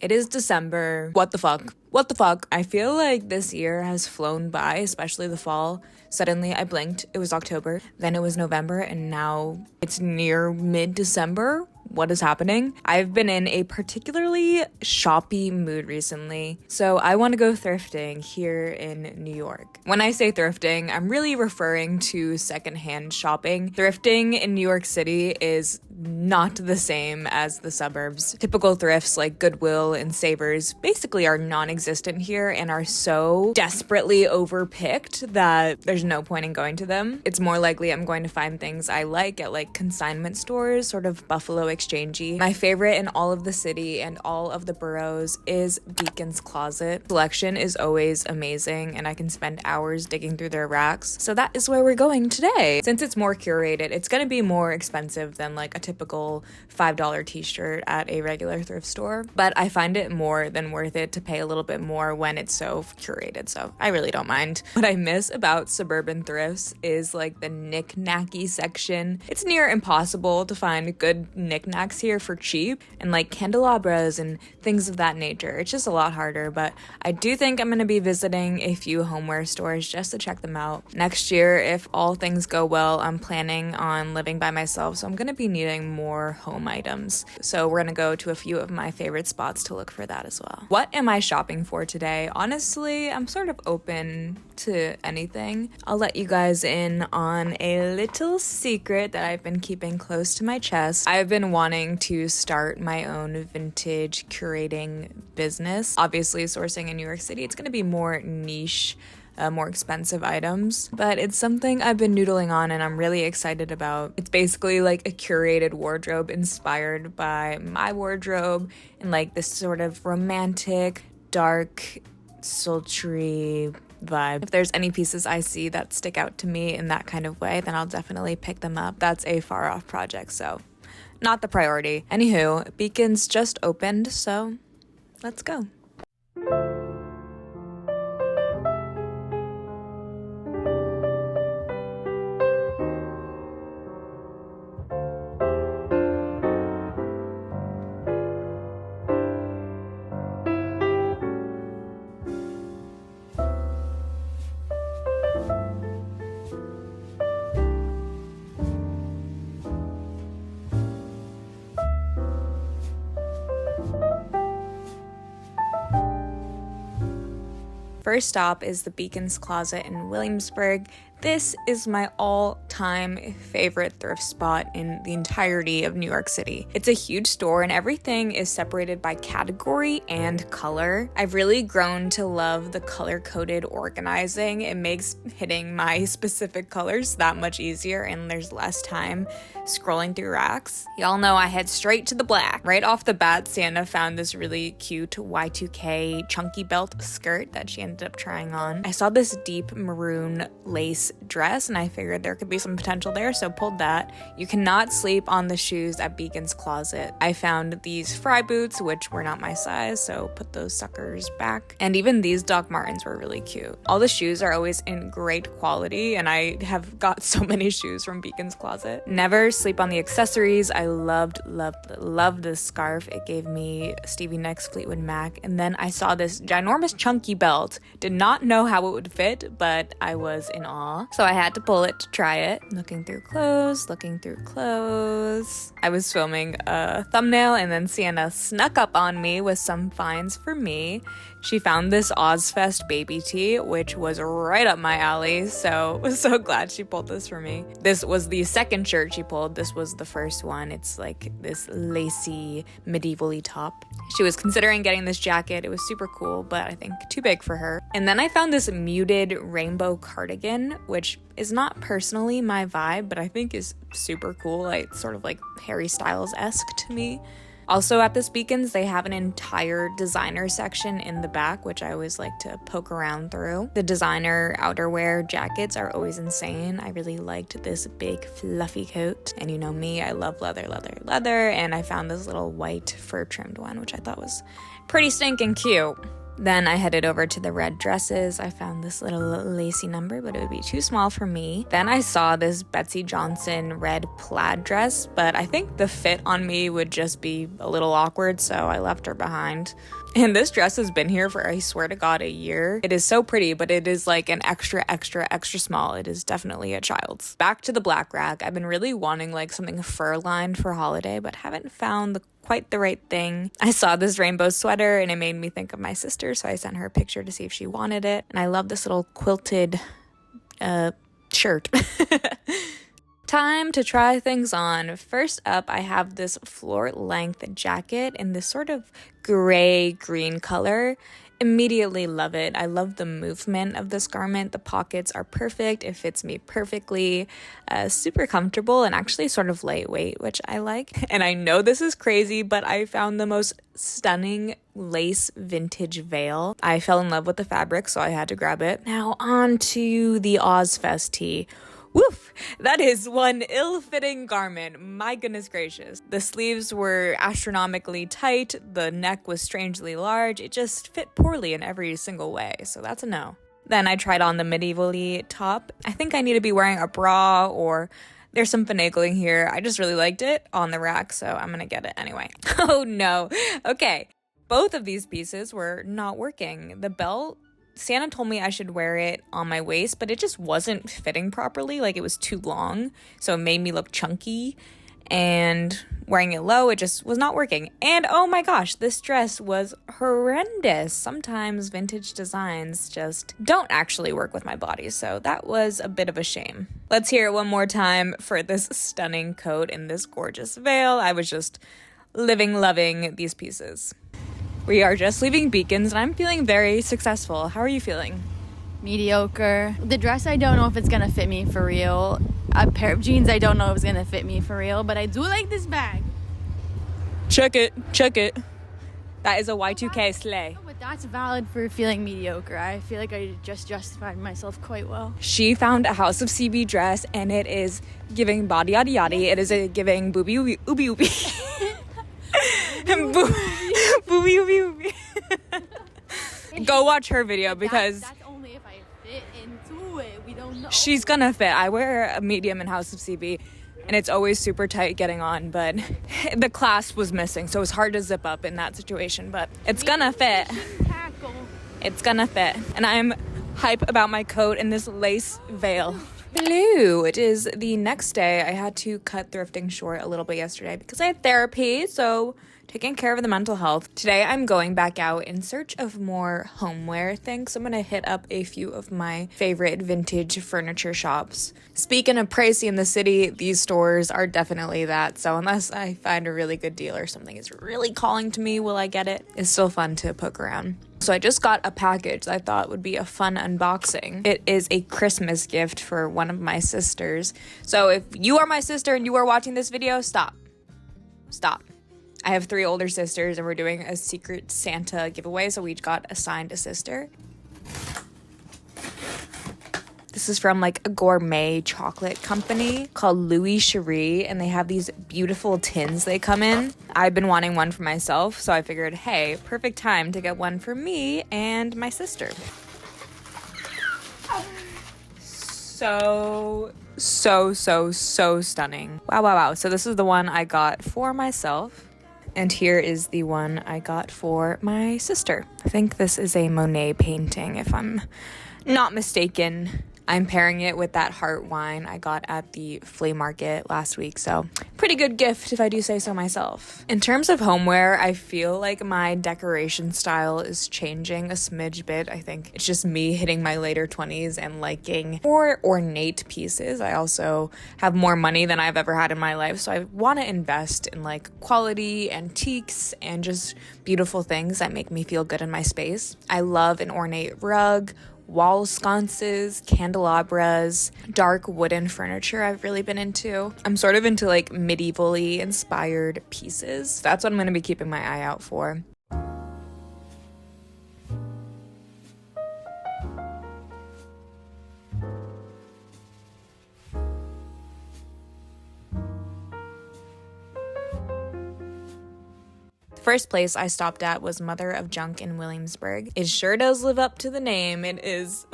It is December. What the fuck? What the fuck? I feel like this year has flown by, especially the fall. Suddenly I blinked, it was October, then it was November, and now it's near mid-December. What is happening? I've been in a particularly shoppy mood recently, so I want to go thrifting here in New York. When I say thrifting, I'm really referring to secondhand shopping. Thrifting in New York City is not the same as the suburbs. Typical thrifts like Goodwill and Savers basically are non-existent here and are so desperately overpicked that there's no point in going to them. It's more likely I'm going to find things I like at like consignment stores, sort of Buffalo exchangey. My favorite in all of the city and all of the boroughs is Beacon's Closet. Selection is always amazing and I can spend hours digging through their racks. So that is where we're going today. Since it's more curated, it's gonna be more expensive than like a typical $5 t-shirt at a regular thrift store, but I find it more than worth it to pay a little bit more when it's so curated, so I really don't mind. What I miss about suburban thrifts is like the knick-knacky section. It's near impossible to find good knickknacks here for cheap, and like candelabras and things of that nature. It's just a lot harder, but I do think I'm gonna be visiting a few homeware stores just to check them out. Next year, if all things go well, I'm planning on living by myself, so I'm gonna be needing more home items. So we're gonna go to a few of my favorite spots to look for that as well. What am I shopping for today? Honestly, I'm sort of open to anything. I'll let you guys in on a little secret that I've been keeping close to my chest. I've been wanting to start my own vintage curating business. Obviously, sourcing in New York City, it's gonna be more niche, more expensive items, but it's something I've been noodling on and I'm really excited about. It's basically like a curated wardrobe inspired by my wardrobe and like this sort of romantic, dark, sultry vibe. If there's any pieces I see that stick out to me in that kind of way, then I'll definitely pick them up. That's a far off project, so not the priority. Anywho, Beacon's just opened, so let's go. First stop is the Beacon's Closet in Williamsburg. This is my all-time favorite thrift spot in the entirety of New York City. It's a huge store and everything is separated by category and color. I've really grown to love the color-coded organizing. It makes hitting my specific colors that much easier and there's less time scrolling through racks. Y'all know I head straight to the black. Right off the bat, Sienna found this really cute Y2K chunky belt skirt that she ended up trying on. I saw this deep maroon lace dress and I figured there could be some potential there, so pulled that. You cannot sleep on the shoes at Beacon's Closet. I found these Fry boots, which were not my size, so put those suckers back. And even these Doc Martens were really cute. All the shoes are always in great quality and I have got so many shoes from Beacon's Closet. Never sleep on the accessories. I loved this scarf. It gave me Stevie Nicks Fleetwood Mac. And then I saw this ginormous chunky belt. Did not know how it would fit, but I was in awe. So I had to pull it to try it. Looking through clothes. I was filming a thumbnail and then Sienna snuck up on me with some finds for me. She found this Ozfest baby tee, which was right up my alley, so I was so glad she pulled this for me. This was the second shirt she pulled. This was the first one. It's like this lacy, medieval-y top. She was considering getting this jacket. It was super cool, but I think too big for her. And then I found this muted rainbow cardigan, which is not personally my vibe, but I think is super cool. It's sort of like Harry Styles-esque to me. Also at this Beacon's, they have an entire designer section in the back, which I always like to poke around through. The designer outerwear jackets are always insane. I really liked this big fluffy coat. And you know me, I love leather. And I found this little white fur trimmed one, which I thought was pretty stinking cute. Then I headed over to the red dresses. I found this little lacy number, but it would be too small for me. Then I saw this Betsy Johnson red plaid dress, but I think the fit on me would just be a little awkward, so I left her behind. And this dress has been here for, I swear to God, a year. It is so pretty, but it is like an extra small. It is definitely a child's. Back to the black rack. I've been really wanting like something fur-lined for holiday, but haven't found quite the right thing. I saw this rainbow sweater and it made me think of my sister, so I sent her a picture to see if she wanted it. And I love this little quilted shirt. Time to try things on. First up, I have this floor length jacket in this sort of gray green color. Immediately love it. I love the movement of this garment. The pockets are perfect. It fits me perfectly. Super comfortable and actually sort of lightweight, which I like. And I know this is crazy, but I found the most stunning lace vintage veil. I fell in love with the fabric, so I had to grab it. Now on to the Ozfest tee. Woof! That is one ill-fitting garment. My goodness gracious. The sleeves were astronomically tight. The neck was strangely large. It just fit poorly in every single way. So that's a no. Then I tried on the medievally top. I think I need to be wearing a bra, or there's some finagling here. I just really liked it on the rack, so I'm gonna get it anyway. Oh no. Okay. Both of these pieces were not working. The belt, Santa told me I should wear it on my waist, but it just wasn't fitting properly. Like, it was too long, so it made me look chunky. And wearing it low, it just was not working. And oh my gosh, this dress was horrendous. Sometimes vintage designs just don't actually work with my body, so that was a bit of a shame. Let's hear it one more time for this stunning coat and this gorgeous veil. I was just loving these pieces. We are just leaving Beacons and I'm feeling very successful. How are you feeling? Mediocre. The dress, I don't know if it's gonna fit me for real. A pair of jeans, I don't know if it's gonna fit me for real, but I do like this bag. Check it. That is a Y2K slay. No, but that's valid for feeling mediocre. I feel like I just justified myself quite well. She found a House of CB dress and it is giving body yaddy yaddy. It is giving booby ooby. Booby ooby. Go watch her video because that's only if I fit into it. We don't know. She's gonna fit. I wear a medium in House of CB and it's always super tight getting on, but the clasp was missing, so it was hard to zip up in that situation, but it's gonna fit. It's gonna fit. And I'm hype about my coat and this lace veil. Hello, it is the next day. I had to cut thrifting short a little bit yesterday because I had therapy, so taking care of the mental health. Today I'm going back out in search of more homeware things. I'm gonna hit up a few of my favorite vintage furniture shops. Speaking of pricey in the city, these stores are definitely that, so unless I find a really good deal or something is really calling to me, will I get it? It's still fun to poke around. So I just got a package that I thought would be a fun unboxing. It is a Christmas gift for one of my sisters. So if you are my sister and you are watching this video, stop. I have 3 older sisters and we're doing a secret Santa giveaway, so we each got assigned a sister. This is from like a gourmet chocolate company called Louis Cherie, and they have these beautiful tins they come in. I've been wanting one for myself, so I figured, hey, perfect time to get one for me and my sister. So stunning. Wow. So this is the one I got for myself. And here is the one I got for my sister. I think this is a Monet painting, if I'm not mistaken. I'm pairing it with that heart wine I got at the flea market last week, so pretty good gift if I do say so myself. In terms of homeware, I feel like my decoration style is changing a smidge bit. I think it's just me hitting my later 20s and liking more ornate pieces. I also have more money than I've ever had in my life, so I want to invest in like quality antiques and just beautiful things that make me feel good in my space. I love an ornate rug, wall sconces, candelabras, dark wooden furniture I've really been into. I'm sort of into like medievally inspired pieces. That's what I'm going to be keeping my eye out for. First place I stopped at was Mother of Junk in Williamsburg. It sure does live up to the name. It is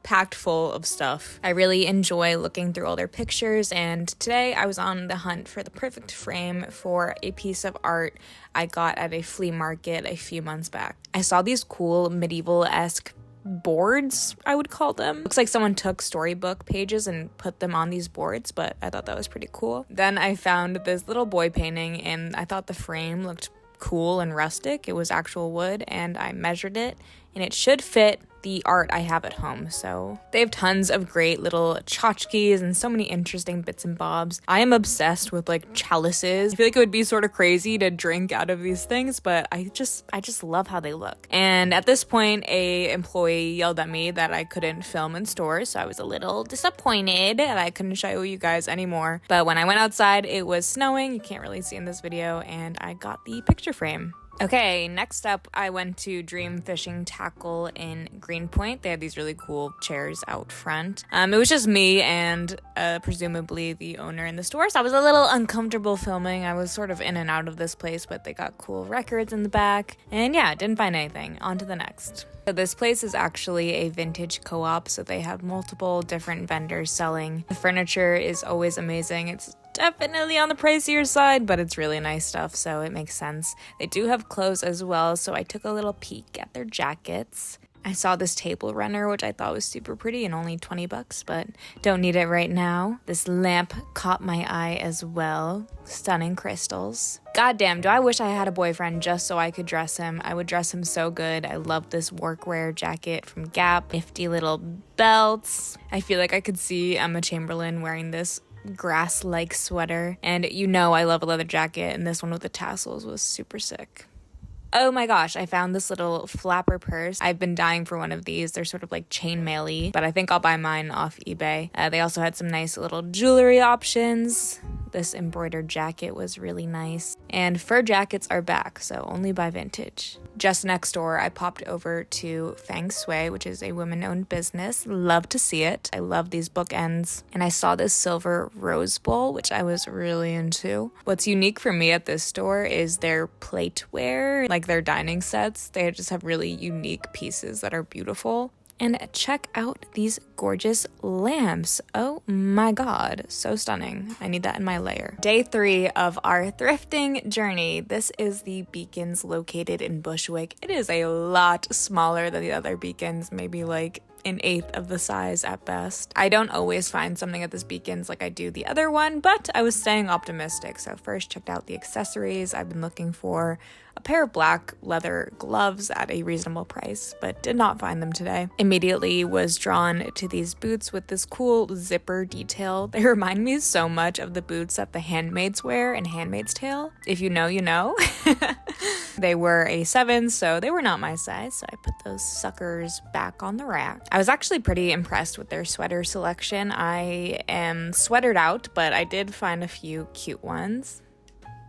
packed full of stuff. I really enjoy looking through all their pictures, and today I was on the hunt for the perfect frame for a piece of art I got at a flea market a few months back. I saw these cool medieval-esque boards, I would call them. Looks like someone took storybook pages and put them on these boards, but I thought that was pretty cool. Then I found this little boy painting, and I thought the frame looked cool and rustic. It was actual wood, and I measured it, and it should fit the art I have at home. So they have tons of great little tchotchkes and so many interesting bits and bobs. I am obsessed with like chalices. I feel like it would be sort of crazy to drink out of these things, but I just love how they look. And at this point, a employee yelled at me that I couldn't film in stores, so I was a little disappointed and I couldn't show you guys anymore. But when I went outside, it was snowing. You can't really see in this video, and I got the picture frame. Okay, next up, I went to Dream Fishing Tackle in Greenpoint. They had these really cool chairs out front. It was just me and presumably the owner in the store, so I was a little uncomfortable filming. I was sort of in and out of this place, but they got cool records in the back. And yeah, didn't find anything. On to the next. So this place is actually a vintage co-op, so they have multiple different vendors selling. The furniture is always amazing. It's definitely on the pricier side, but it's really nice stuff, so it makes sense. They do have clothes as well, so I took a little peek at their jackets. I saw this table runner, which I thought was super pretty and only 20 bucks, but don't need it right now. This lamp caught my eye as well. Stunning crystals. Goddamn, do I wish I had a boyfriend just so I could dress him. I would dress him so good. I love this workwear jacket from Gap. Nifty little belts. I feel like I could see Emma Chamberlain wearing this grass-like sweater. And you know I love a leather jacket, and this one with the tassels was super sick. Oh my gosh, I found this little flapper purse. I've been dying for one of these. They're sort of like chainmail-y, but I think I'll buy mine off eBay. They also had some nice little jewelry options. This embroidered jacket was really nice. And fur jackets are back, so only buy vintage. Just next door, I popped over to Feng, which is a women-owned business. Love to see it. I love these bookends. And I saw this silver rose bowl, which I was really into. What's unique for me at this store is their plateware, like their dining sets. They just have really unique pieces that are beautiful. And check out these gorgeous lamps. Oh my god, so stunning. I need that in my layer. Day 3 of our thrifting journey. This is the Beacons located in Bushwick. It is a lot smaller than the other Beacons, maybe like an eighth of the size at best. I don't always find something at this Beacons like I do the other one, but I was staying optimistic. So first checked out the accessories. I've been looking for a pair of black leather gloves at a reasonable price, but did not find them today. Immediately was drawn to these boots with this cool zipper detail. They remind me so much of the boots that the Handmaids wear in Handmaid's Tale. If you know, you know. They were a 7, so they were not my size, so I put those suckers back on the rack. I was actually pretty impressed with their sweater selection. I am sweatered out, but I did find a few cute ones.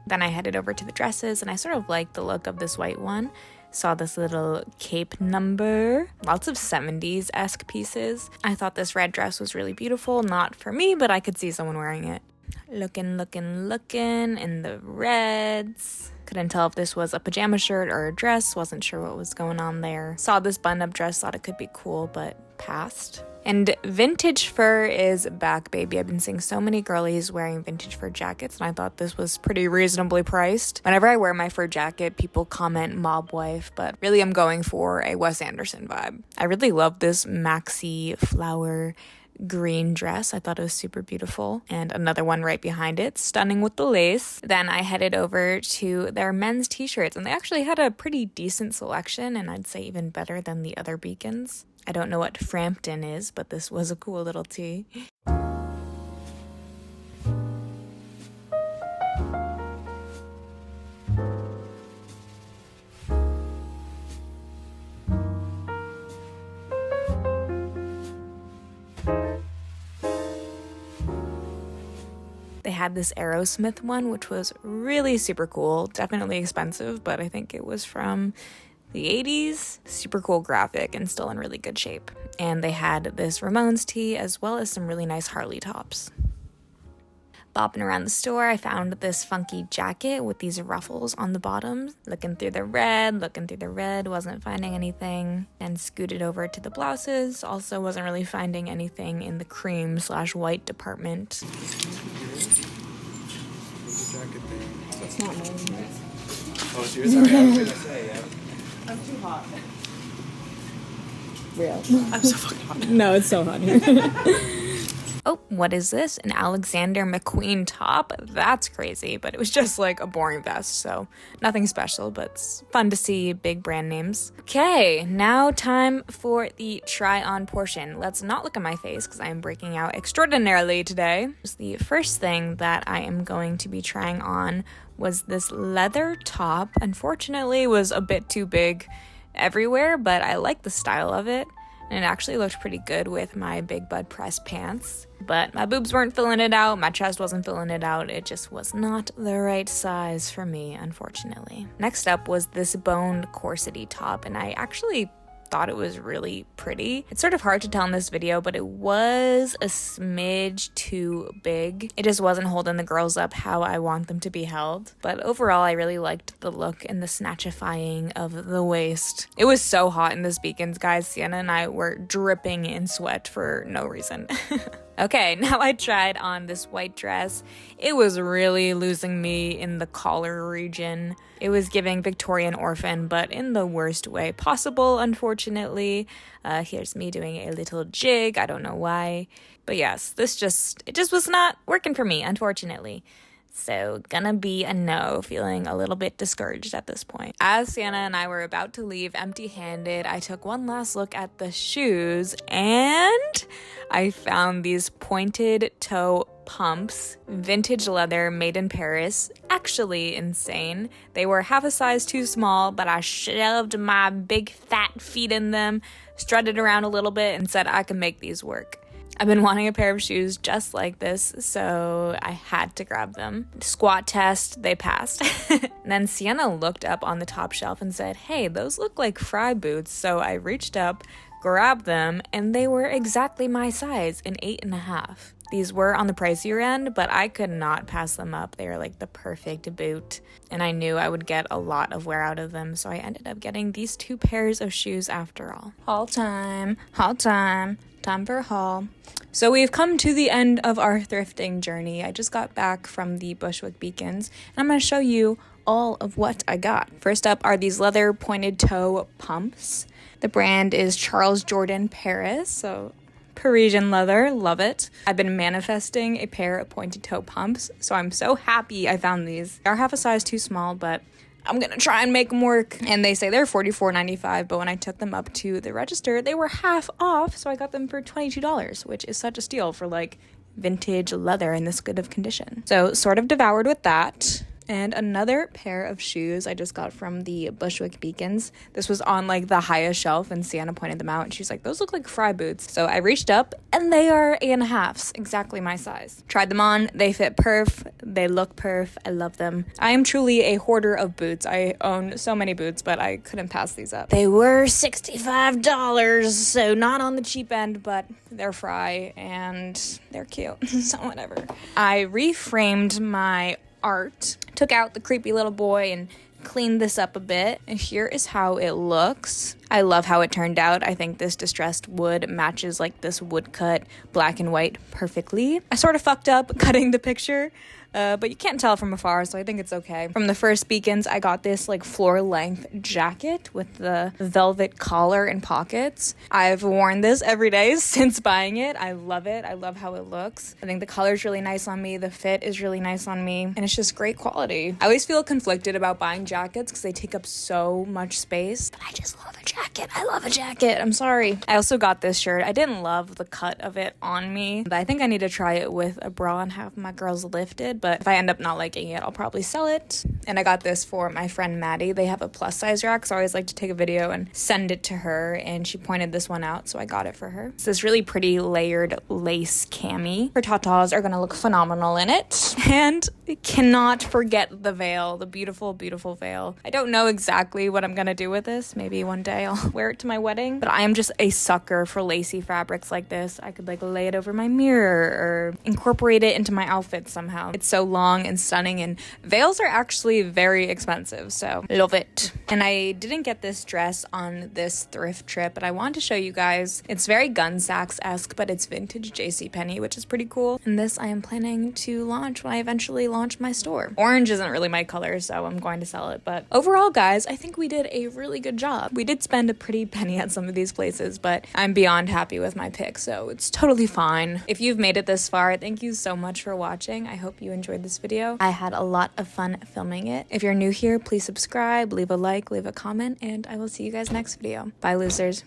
Then I headed over to the dresses, and I sort of liked the look of this white one. Saw this little cape number. Lots of 70s-esque pieces. I thought this red dress was really beautiful. Not for me, but I could see someone wearing it. Looking in the reds. Couldn't tell if this was a pajama shirt or a dress. Wasn't sure what was going on there. Saw this button-up dress, thought it could be cool, but passed. And vintage fur is back, baby. I've been seeing so many girlies wearing vintage fur jackets, and I thought this was pretty reasonably priced. Whenever I wear my fur jacket, people comment mob wife, but really I'm going for a Wes Anderson vibe. I really love this maxi flower green dress. I thought it was super beautiful. And another one right behind it, stunning with the lace. Then I headed over to their men's t-shirts, and they actually had a pretty decent selection, and I'd say even better than the other Beacons. I don't know what Frampton is, but this was a cool little tee. They had this Aerosmith one, which was really super cool. Definitely expensive, but I think it was from the 80s. Super cool graphic and still in really good shape. And they had this Ramones tee as well as some really nice Harley tops. Bopping around the store, I found this funky jacket with these ruffles on the bottom. Looking through the red, wasn't finding anything. And scooted over to the blouses. Also wasn't really finding anything in the cream/white department. It's not mine. Oh, it's yours? Sorry, I was gonna say, yeah. I'm too hot. Real. I'm so fucking hot. No, it's so hot here. Oh, what is this? An Alexander McQueen top? That's crazy, but it was just like a boring vest, so nothing special, but it's fun to see big brand names. Okay, now time for the try-on portion. Let's not look at my face because I am breaking out extraordinarily today. The first thing that I am going to be trying on was this leather top. Unfortunately, it was a bit too big everywhere, but I like the style of it. And it actually looked pretty good with my big bud press pants. But my boobs weren't filling it out, my chest wasn't filling it out. It just was not the right size for me, unfortunately. Next up was this boned corsety top, and I actually thought it was really pretty. It's sort of hard to tell in this video, but it was a smidge too big. It just wasn't holding the girls up how I want them to be held. But overall, I really liked the look and the snatchifying of the waist. It was so hot in this Beacons, guys. Sienna and I were dripping in sweat for no reason. Okay, now I tried on this white dress. It was really losing me in the collar region. It was giving Victorian orphan, but in the worst way possible, unfortunately. Here's me doing a little jig. I don't know why. But yes, it just was not working for me, unfortunately. So gonna be a no, feeling a little bit discouraged at this point. As Sienna and I were about to leave empty-handed, I took one last look at the shoes and I found these pointed toe pumps, vintage leather, made in Paris. Actually insane. They were half a size too small, but I shoved my big fat feet in them, strutted around a little bit, and said I could make these work. I've been wanting a pair of shoes just like this, so I had to grab them. Squat test, they passed. And then Sienna looked up on the top shelf and said, hey, those look like fry boots. So I reached up, grabbed them, and they were exactly my size, an 8.5. These were on the pricier end, but I could not pass them up. They were like the perfect boot, and I knew I would get a lot of wear out of them, so I ended up getting these 2 pairs of shoes after all. Haul time for a haul. So we've come to the end of our thrifting journey. I just got back from the Bushwick Beacons, and I'm going to show you all of what I got. First up are these leather pointed toe pumps. The brand is Charles Jourdan Paris, so Parisian leather, love it. I've been manifesting a pair of pointed toe pumps, so I'm so happy I found these. They are half a size too small, but I'm gonna try and make them work. And they say they're $44.95, but when I took them up to the register, they were half off, so I got them for $22, which is such a steal for like vintage leather in this good of condition. So sort of devoured with that. And another pair of shoes I just got from the Bushwick Beacons. This was on like the highest shelf, and Sienna pointed them out and she's like, those look like fry boots. So I reached up and they are 8.5s, exactly my size. Tried them on, they fit perf, they look perf, I love them. I am truly a hoarder of boots. I own so many boots, but I couldn't pass these up. They were $65, so not on the cheap end, but they're fry and they're cute, so whatever. I reframed my art, took out the creepy little boy and cleaned this up a bit, and here is how it looks. I love how it turned out. I think this distressed wood matches like this woodcut black and white perfectly. I sort of fucked up cutting the picture, but you can't tell from afar, so I think it's okay. From the first Beacons, I got this like floor length jacket with the velvet collar and pockets. I've worn this every day since buying it. I love it. I love how it looks. I think the color is really nice on me. The fit is really nice on me, and it's just great quality. I always feel conflicted about buying jackets because they take up so much space, but I just love a jacket. I love a jacket. I'm sorry. I also got this shirt. I didn't love the cut of it on me, but I think I need to try it with a bra and have my girls lifted, but if I end up not liking it, I'll probably sell it. And I got this for my friend Maddie. They have a plus size rack, so I always like to take a video and send it to her, and she pointed this one out, so I got it for her. It's this really pretty layered lace cami. Her tatas are gonna look phenomenal in it. And cannot forget the veil, the beautiful, beautiful veil. I don't know exactly what I'm gonna do with this. Maybe one day I'll wear it to my wedding. But I am just a sucker for lacy fabrics like this. I could like lay it over my mirror or incorporate it into my outfit somehow. It's so long and stunning, and veils are actually very expensive, so love it. And I didn't get this dress on this thrift trip, but I wanted to show you guys. It's very Gun Sachs-esque, but it's vintage JCPenney, which is pretty cool. And this I am planning to launch when I eventually launch my store. Orange isn't really my color, so I'm going to sell it. But overall, guys, I think we did a really good job. We did spend a pretty penny at some of these places, but I'm beyond happy with my pick, so it's totally fine. If you've made it this far, thank you so much for watching. I hope you enjoyed this video. I had a lot of fun filming it. If you're new here, please subscribe, leave a like, leave a comment, and I will see you guys next video. Bye, losers.